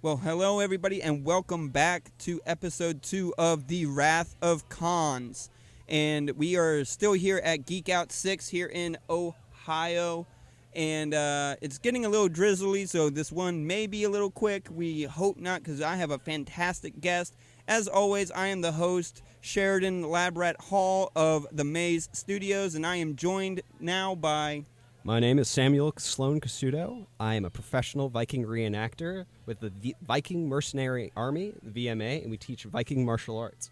Well, hello everybody, and welcome back to episode 2 of The Wrath of Khans. And we are still here at Geek Out 6 here in Ohio. And it's getting a little drizzly, so this one may be a little quick. We hope not, because I have a fantastic guest. As always, I am the host, Sheridan Labrat Hall of the Maze Studios, and I am joined now by... My name is Samuel Sloan Casuto. I am a professional Viking Re-enactor with the Viking Mercenary Army, the VMA, and we teach Viking martial arts.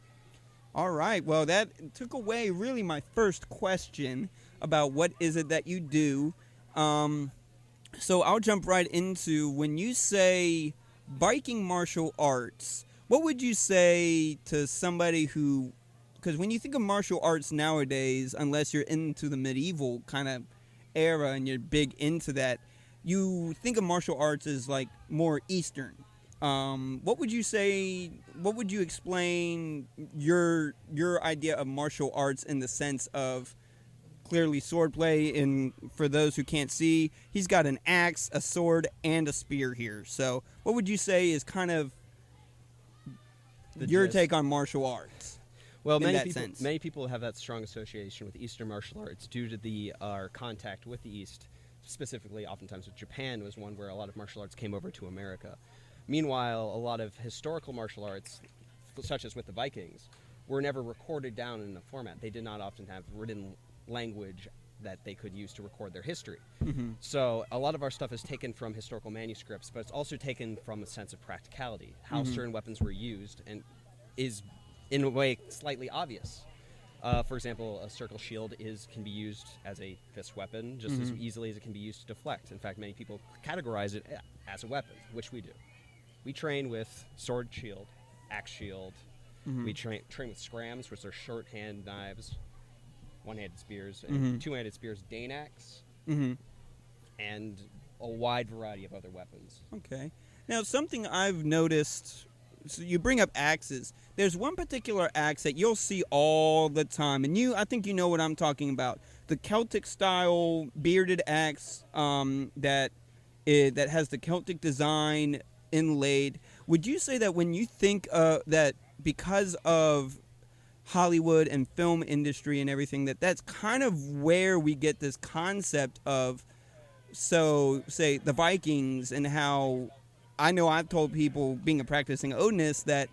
All right. Well, that took away really my first question about what is it that you do. So I'll jump right into, when you say Viking martial arts, what would you say to somebody who, because when you think of martial arts nowadays, unless you're into the medieval kind of era and you're big into that, you think of martial arts as like more Eastern. What would you say, what would you explain your idea of martial arts in the sense of clearly swordplay? And for those who can't see, he's got an axe, a sword, and a spear here. So what would you say is kind of your take on martial arts? Well, many people have that strong association with Eastern martial arts due to our contact with the East, specifically oftentimes with Japan was one where a lot of martial arts came over to America. Meanwhile, a lot of historical martial arts, such as with the Vikings, were never recorded down in a format. They did not often have written language that they could use to record their history. Mm-hmm. So a lot of our stuff is taken from historical manuscripts, but it's also taken from a sense of practicality, how certain weapons were used, and is in a way slightly obvious. For example, a circle shield can be used as a fist weapon just as easily as it can be used to deflect. In fact, many people categorize it as a weapon, which we do. We train with sword shield, axe shield. We train with scrams, which are short hand knives, one-handed spears, and two-handed spears, Dane axe, and a wide variety of other weapons. Okay. Now, something I've noticed, so you bring up axes. There's one particular axe that you'll see all the time, and I think you know what I'm talking about. The Celtic-style bearded axe that has the Celtic design inlaid. Would you say that when you think that because of Hollywood and film industry and everything, that's kind of where we get this concept of, so say the Vikings, and how I know I've told people, being a practicing Odinist, that,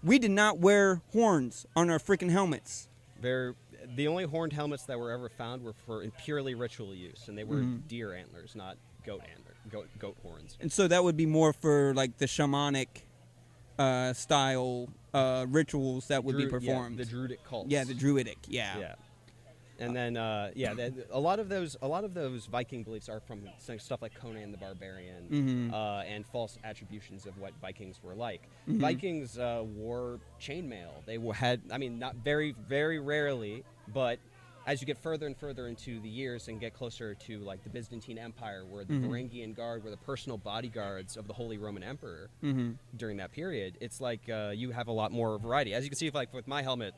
we did not wear horns on our freaking helmets. The only horned helmets that were ever found were for purely ritual use, and they were deer antlers, not goat horns. And so that would be more for like the shamanic style rituals that would be performed. Yeah, the druidic cults. Yeah, the druidic. Yeah. And then, a lot of those Viking beliefs are from stuff like Conan the Barbarian and false attributions of what Vikings were like. Vikings wore chainmail. They not very, very rarely, but as you get further and further into the years and get closer to like the Byzantine Empire, where the Varangian Guard were the personal bodyguards of the Holy Roman Emperor during that period, it's like you have a lot more variety. As you can see, like with my helmet,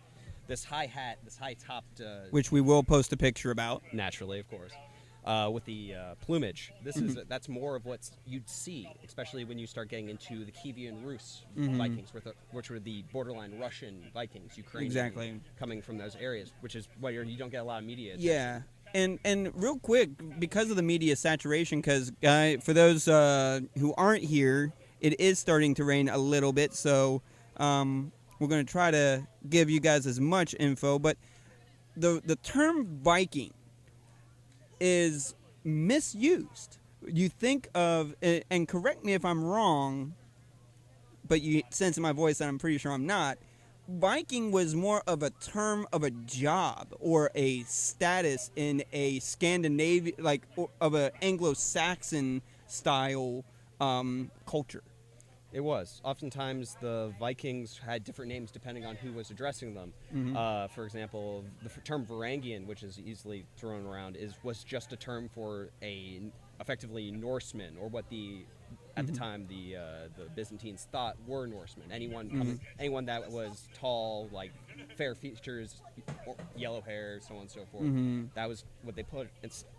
this high hat, this high-topped... which we will post a picture about. Naturally, of course. With the plumage. That's more of what you'd see, especially when you start getting into the Kievan Rus Vikings, which were the borderline Russian Vikings, Ukrainian, coming from those areas, which is why you don't get a lot of media attention. Yeah. And real quick, because of the media saturation, because for those who aren't here, it is starting to rain a little bit, so... we're going to try to give you guys as much info, but the term Viking is misused. You think of, and correct me if I'm wrong, but you sense in my voice that I'm pretty sure I'm not, Viking was more of a term of a job or a status in a Scandinavian, of an Anglo-Saxon style culture. It was. Oftentimes, the Vikings had different names depending on who was addressing them. For example, the term Varangian, which is easily thrown around, was just a term for effectively Norseman, or what the at the time the Byzantines thought were Norsemen. Anyone that was tall, like fair features, yellow hair, so on and so forth. That was what they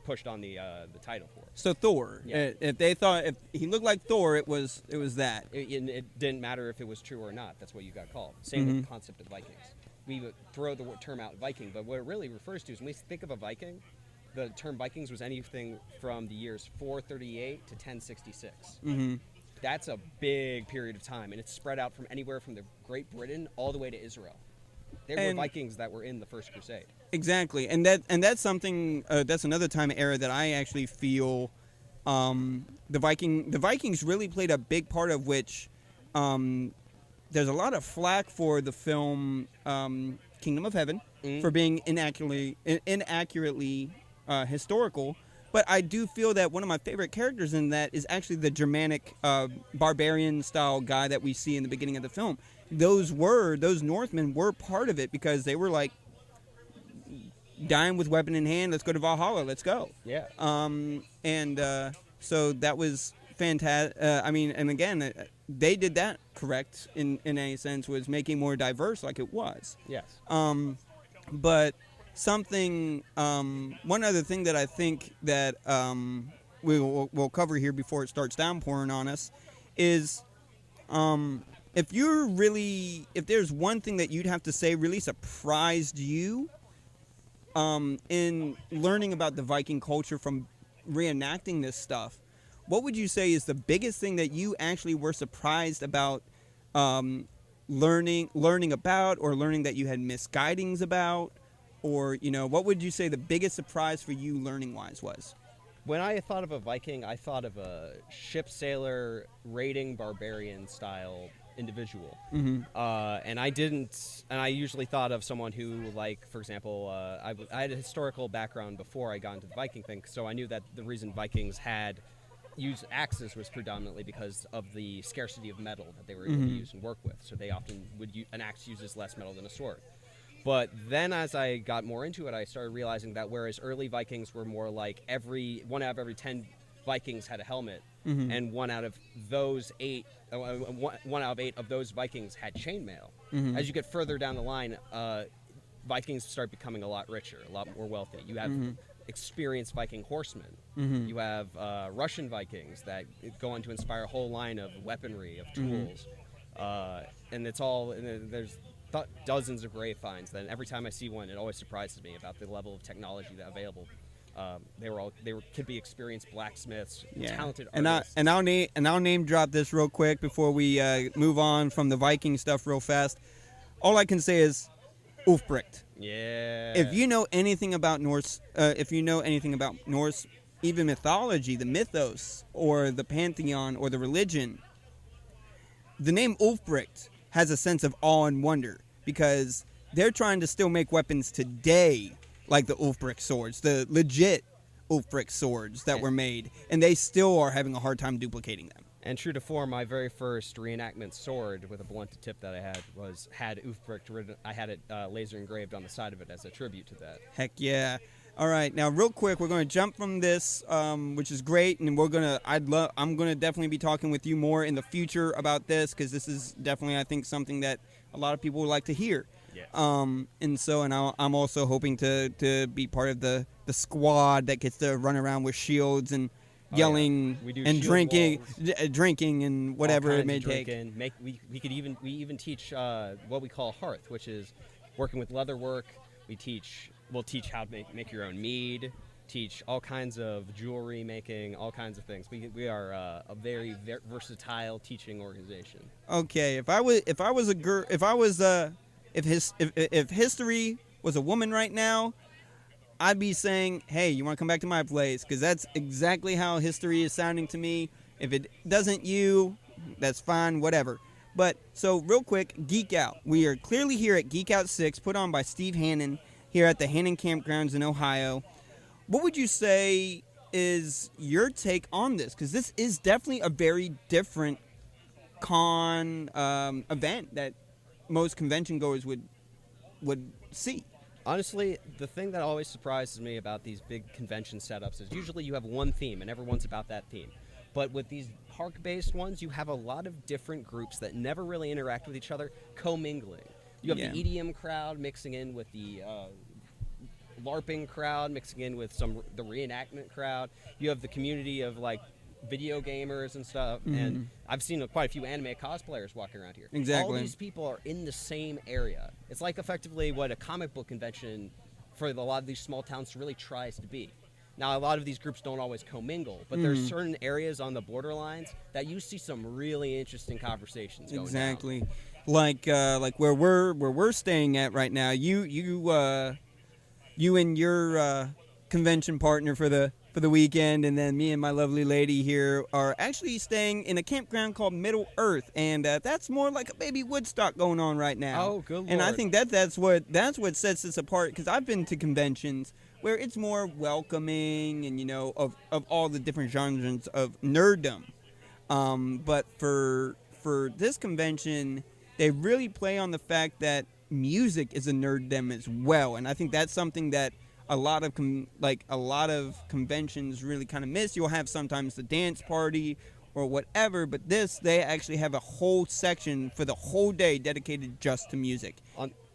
pushed on the title for. So Thor. Yeah. If they thought if he looked like Thor, it was that. It didn't matter if it was true or not. That's what you got called. Same with the concept of Vikings. We would throw the term out Viking, but what it really refers to is when we think of a Viking, the term Vikings was anything from the years 438 to 1066. That's a big period of time, and it's spread out from anywhere from the Great Britain all the way to Israel. There were Vikings that were in the First Crusade. Exactly, and that's something. That's another time era that I actually feel the Vikings really played a big part of which. There's a lot of flack for the film Kingdom of Heaven for being inaccurately historical, but I do feel that one of my favorite characters in that is actually the Germanic barbarian style guy that we see in the beginning of the film. Those Northmen were part of it because they were like dying with weapon in hand. Let's go to Valhalla. Let's go. Yeah. So that was fantastic. And again, they did that correct in a sense, was making more diverse like it was. Yes. But something, one other thing that I think that we'll cover here before it starts downpouring on us is if there's one thing that you'd have to say really surprised you in learning about the Viking culture from reenacting this stuff, what would you say is the biggest thing that you actually were surprised about learning about, or learning that you had misguidings about, or what would you say the biggest surprise for you learning wise was? When I thought of a Viking, I thought of a ship sailor raiding barbarian style individual, and I usually thought of someone who, like, for example, I had a historical background before I got into the Viking thing, so I knew that the reason Vikings had used axes was predominantly because of the scarcity of metal that they were able to use and work with. So they often an axe uses less metal than a sword. But then as I got more into it, I started realizing that whereas early Vikings were more like one out of every 10 Vikings had a helmet, and one out of 8 of those Vikings had chainmail. As you get further down the line, Vikings start becoming a lot richer, a lot more wealthy. You have experienced Viking horsemen. You have Russian Vikings that go on to inspire a whole line of weaponry, of tools, and it's all. And there's dozens of grave finds. That every time I see one, it always surprises me about the level of technology that available. They could be experienced blacksmiths, talented artists. And I'll name drop this real quick before we move on from the Viking stuff real fast. All I can say is Ulfbricht. Yeah. If you know anything about Norse, even mythology, the mythos, or the pantheon, or the religion, the name Ulfbricht has a sense of awe and wonder because they're trying to still make weapons today, like the Ulfbricht swords, the legit Ulfbricht swords that were made, and they still are having a hard time duplicating them. And true to form, my very first reenactment sword with a blunted tip that I had Ulfbricht written. I had it laser engraved on the side of it as a tribute to that. Heck yeah! All right, now real quick, we're going to jump from this, which is great, and I'm gonna definitely be talking with you more in the future about this because this is definitely, I think, something that a lot of people would like to hear. Yes. I'm also hoping to be part of the squad that gets to run around with shields and yelling and drinking and whatever it may take. We even teach what we call hearth, which is working with leather work. We'll teach how to make your own mead. Teach all kinds of jewelry making, all kinds of things. We are a very versatile teaching organization. Okay, if history was a woman right now, I'd be saying, hey, you want to come back to my place? Because that's exactly how history is sounding to me. If it doesn't that's fine, whatever. But, so real quick, Geek Out. We are clearly here at Geek Out 6, put on by Steve Hannon, here at the Hannon Campgrounds in Ohio. What would you say is your take on this? Because this is definitely a very different con event that most convention goers would see. Honestly, the thing that always surprises me about these big convention setups is usually you have one theme and everyone's about that theme. But with these park-based ones, you have a lot of different groups that never really interact with each other, commingling. You have the EDM crowd mixing in with the LARPing crowd, mixing in with the reenactment crowd. You have the community of like video gamers and stuff, and I've seen quite a few anime cosplayers walking around here. Exactly. All these people are in the same area. It's like effectively what a comic book convention for a lot of these small towns really tries to be. Now, a lot of these groups don't always commingle, but there's certain areas on the borderlines that you see some really interesting conversations going Exactly. down. Like where we're staying at right now. You and your convention partner for the weekend, and then me and my lovely lady here are actually staying in a campground called Middle Earth, and that's more like a baby Woodstock going on right now. Oh, good Lord. And I think that's what sets this apart, because I've been to conventions where it's more welcoming and of all the different genres of nerddom. But for this convention, they really play on the fact that music is a nerddom as well, and I think that's something that a lot of conventions really kind of miss. You'll have sometimes the dance party or whatever, but they actually have a whole section for the whole day dedicated just to music.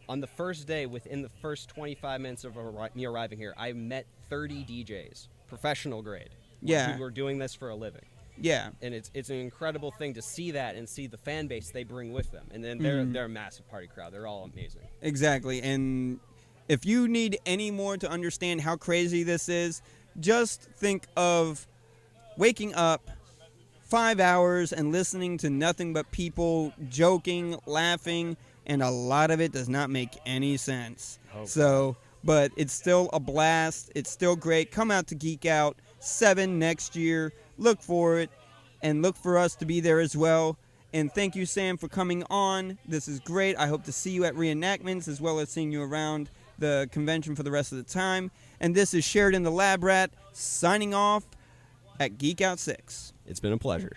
On the first day, within the first 25 minutes of me arriving here, I met 30 DJs, professional grade, who are doing this for a living. Yeah, and it's an incredible thing to see that and see the fan base they bring with them, and then they're a massive party crowd. They're all amazing. Exactly, and if you need any more to understand how crazy this is, just think of waking up 5 hours and listening to nothing but people joking, laughing, and a lot of it does not make any sense. Okay. So, but it's still a blast. It's still great. Come out to Geek Out 7 next year. Look for it, and look for us to be there as well. And thank you, Sam, for coming on. This is great. I hope to see you at reenactments as well as seeing you around the convention for the rest of the time. And this is Sheridan the Lab Rat signing off at Geek Out 6. It's been a pleasure.